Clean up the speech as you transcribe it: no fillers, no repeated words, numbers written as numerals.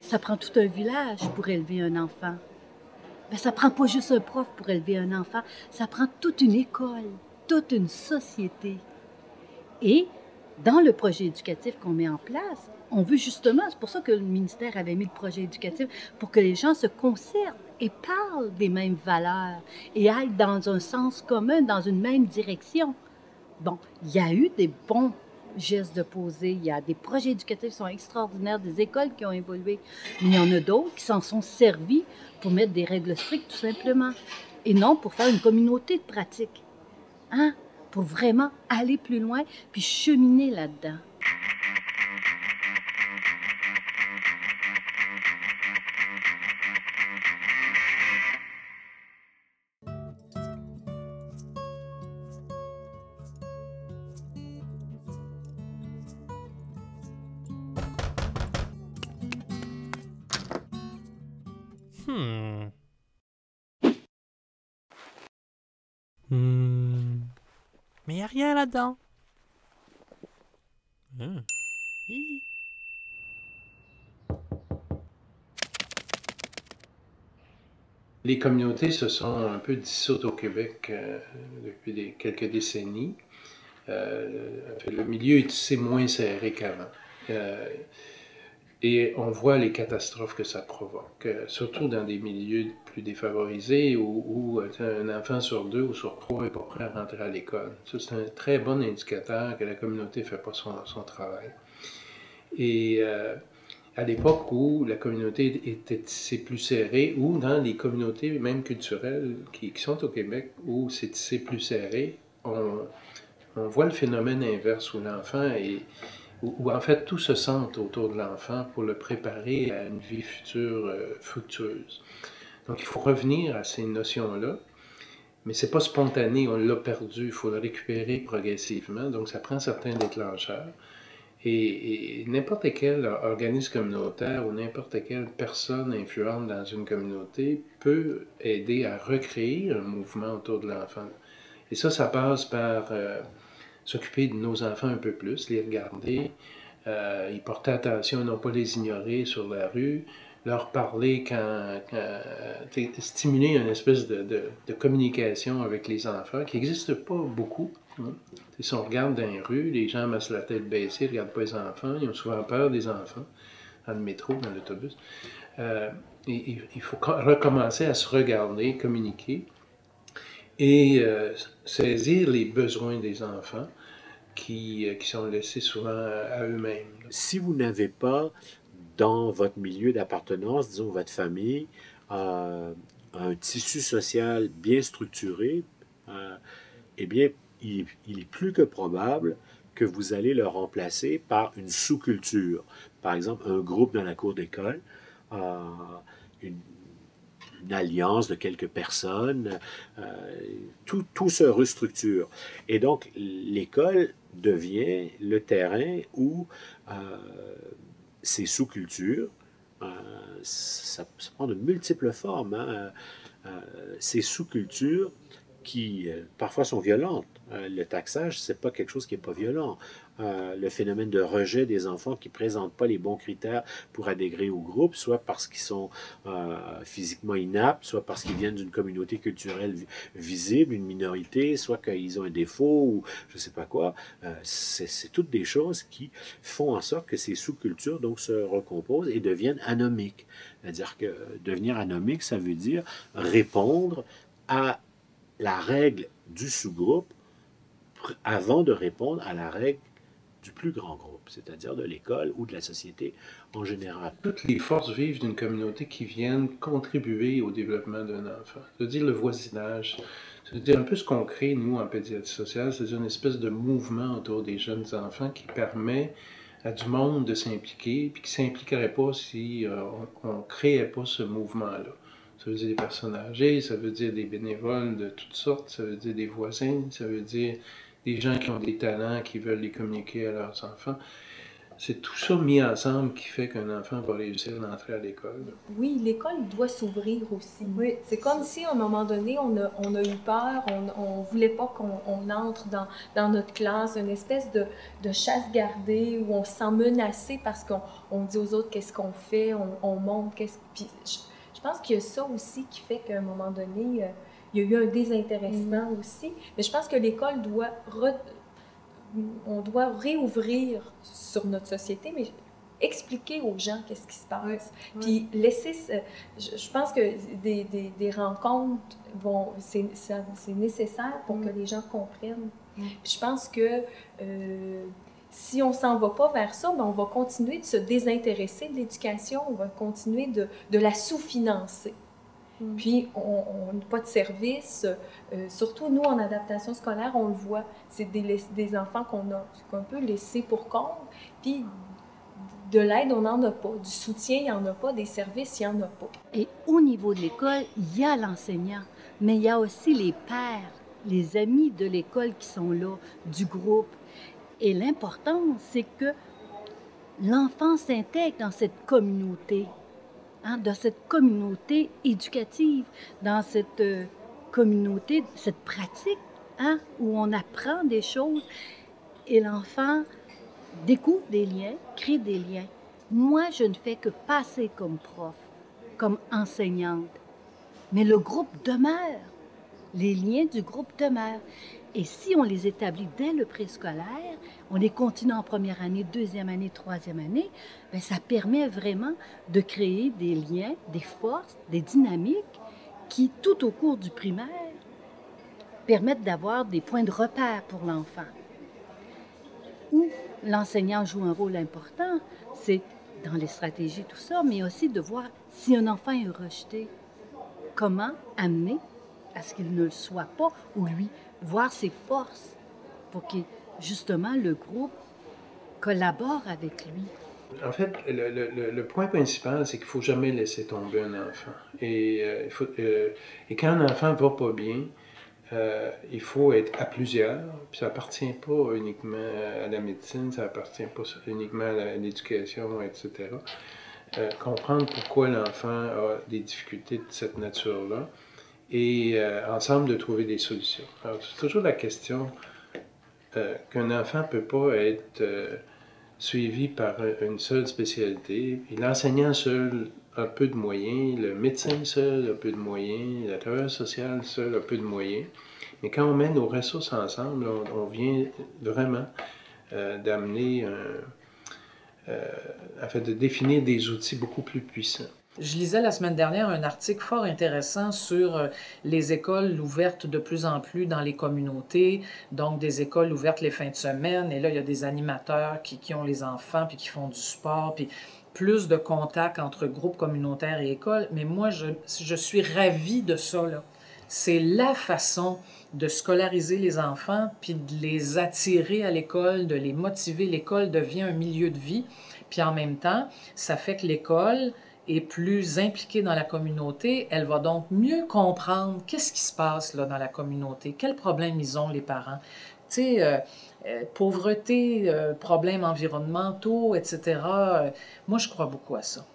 Ça prend tout un village pour élever un enfant. Mais ça prend pas juste un prof pour élever un enfant, ça prend toute une école, toute une société. Et dans le projet éducatif qu'on met en place, on veut justement, c'est pour ça que le ministère avait mis le projet éducatif, pour que les gens se concertent et parlent des mêmes valeurs et aillent dans un sens commun, dans une même direction. Bon, il y a eu des bons gestes de poser, il y a des projets éducatifs qui sont extraordinaires, des écoles qui ont évolué, mais il y en a d'autres qui s'en sont servis pour mettre des règles strictes tout simplement, et non pour faire une communauté de pratique, hein? Pour vraiment aller plus loin puis cheminer là-dedans. Hmm. Hmm. Mais y a rien là-dedans. Hi. Les communautés se sont un peu dissoutes au Québec depuis quelques décennies. Le milieu est tissé moins serré qu'avant. Et on voit les catastrophes que ça provoque, surtout dans des milieux plus défavorisés où un enfant sur 2 ou sur 3 n'est pas prêt à rentrer à l'école. Ça, c'est un très bon indicateur que la communauté ne fait pas son travail. Et à l'époque où la communauté était tissée plus serrée, ou dans les communautés même culturelles qui sont au Québec, où c'est tissé plus serré, on voit le phénomène inverse où l'enfant est où en fait tout se centre autour de l'enfant pour le préparer à une vie future fructueuse. Donc il faut revenir à ces notions-là, mais c'est pas spontané, on l'a perdu, il faut le récupérer progressivement, donc ça prend certains déclencheurs. Et n'importe quel organisme communautaire ou n'importe quelle personne influente dans une communauté peut aider à recréer un mouvement autour de l'enfant. Et ça passe par s'occuper de nos enfants un peu plus, les regarder, y porter attention, non pas les ignorer sur la rue, leur parler stimuler une espèce de communication avec les enfants qui n'existe pas beaucoup. Hein. Si on regarde dans les rues, les gens massent la tête baissée, ne regardent pas les enfants, ils ont souvent peur des enfants, dans le métro, dans l'autobus. Il faut recommencer à se regarder, communiquer et saisir les besoins des enfants qui sont laissés souvent à eux-mêmes. Si vous n'avez pas dans votre milieu d'appartenance, disons votre famille, un tissu social bien structuré, eh bien, il est plus que probable que vous allez le remplacer par une sous-culture. Par exemple, un groupe dans la cour d'école, une alliance de quelques personnes, tout se restructure. Et donc, l'école devient le terrain où ces sous-cultures, ça prend de multiples formes, hein, ces sous-cultures qui parfois sont violentes. Le taxage, c'est pas quelque chose qui n'est pas violent. Le phénomène de rejet des enfants qui ne présentent pas les bons critères pour adhérer au groupe, soit parce qu'ils sont physiquement inaptes, soit parce qu'ils viennent d'une communauté culturelle visible, une minorité, soit qu'ils ont un défaut ou je ne sais pas quoi. C'est toutes des choses qui font en sorte que ces sous-cultures donc se recomposent et deviennent anomiques. C'est-à-dire que devenir anomique, ça veut dire répondre à la règle du sous-groupe avant de répondre à la règle du plus grand groupe, c'est-à-dire de l'école ou de la société en général. Toutes les forces vives d'une communauté qui viennent contribuer au développement d'un enfant. C'est-à-dire le voisinage. C'est-à-dire un peu ce qu'on crée, nous, en pédiatrie sociale, c'est-à-dire une espèce de mouvement autour des jeunes enfants qui permet à du monde de s'impliquer, puis qui ne s'impliquerait pas si on ne créait pas ce mouvement-là. Ça veut dire des personnes âgées, ça veut dire des bénévoles de toutes sortes, ça veut dire des voisins, ça veut dire des gens qui ont des talents, qui veulent les communiquer à leurs enfants. C'est tout ça mis ensemble qui fait qu'un enfant va réussir à entrer à l'école. Oui, l'école doit s'ouvrir aussi. Oui. C'est comme si, à un moment donné, on a eu peur, on voulait pas qu'on entre dans notre classe, une espèce de chasse gardée où on se sent menacé parce qu'on dit aux autres qu'est-ce qu'on fait, on montre puis je pense qu'il y a ça aussi qui fait qu'à un moment donné, il y a eu un désintéressement aussi. Mais je pense que l'école on doit réouvrir sur notre société, mais expliquer aux gens qu'est-ce qui se passe. Oui. Puis laisser... Je pense que des rencontres, c'est nécessaire pour que les gens comprennent. Puis je pense que si on s'en va pas vers ça, ben on va continuer de se désintéresser de l'éducation, on va continuer de la sous-financer. Puis, on n'a pas de service. Surtout, nous, en adaptation scolaire, on le voit. C'est des enfants qu'on a un peu laissés pour compte. Puis, de l'aide, on n'en a pas. Du soutien, il n'y en a pas. Des services, il n'y en a pas. Et au niveau de l'école, il y a l'enseignant, mais il y a aussi les pères, les amis de l'école qui sont là, du groupe. Et l'important, c'est que l'enfant s'intègre dans cette communauté. Dans cette communauté éducative, dans cette communauté, cette pratique, où on apprend des choses et l'enfant découvre des liens, crée des liens. Moi, je ne fais que passer comme prof, comme enseignante, mais le groupe demeure, les liens du groupe demeurent. Et si on les établit dès le préscolaire, on les continue en première année, deuxième année, troisième année, bien, ça permet vraiment de créer des liens, des forces, des dynamiques qui, tout au cours du primaire, permettent d'avoir des points de repère pour l'enfant. Où l'enseignant joue un rôle important, c'est dans les stratégies, tout ça, mais aussi de voir si un enfant est rejeté, comment amener à ce qu'il ne le soit pas, ou lui, voir ses forces pour que, justement, le groupe collabore avec lui. En fait, le point principal, c'est qu'il ne faut jamais laisser tomber un enfant. Et quand un enfant ne va pas bien, il faut être à plusieurs, puis ça n'appartient pas uniquement à la médecine, ça n'appartient pas uniquement à l'éducation, etc. Comprendre pourquoi l'enfant a des difficultés de cette nature-là, et ensemble de trouver des solutions. Alors, c'est toujours la question qu'un enfant ne peut pas être suivi par une seule spécialité. Et l'enseignant seul a peu de moyens, le médecin seul a peu de moyens, le travailleur social seul a peu de moyens. Mais quand on met nos ressources ensemble, on vient vraiment d'amener, de définir des outils beaucoup plus puissants. Je lisais la semaine dernière un article fort intéressant sur les écoles ouvertes de plus en plus dans les communautés, donc des écoles ouvertes les fins de semaine, et là, il y a des animateurs qui ont les enfants, puis qui font du sport, puis plus de contact entre groupes communautaires et écoles, mais moi, je suis ravie de ça, là. C'est la façon de scolariser les enfants, puis de les attirer à l'école, de les motiver. L'école devient un milieu de vie, puis en même temps, ça fait que l'école est plus impliquée dans la communauté, elle va donc mieux comprendre qu'est-ce qui se passe là dans la communauté, quels problèmes ils ont les parents. Tu sais, pauvreté, problèmes environnementaux, etc. Moi, je crois beaucoup à ça.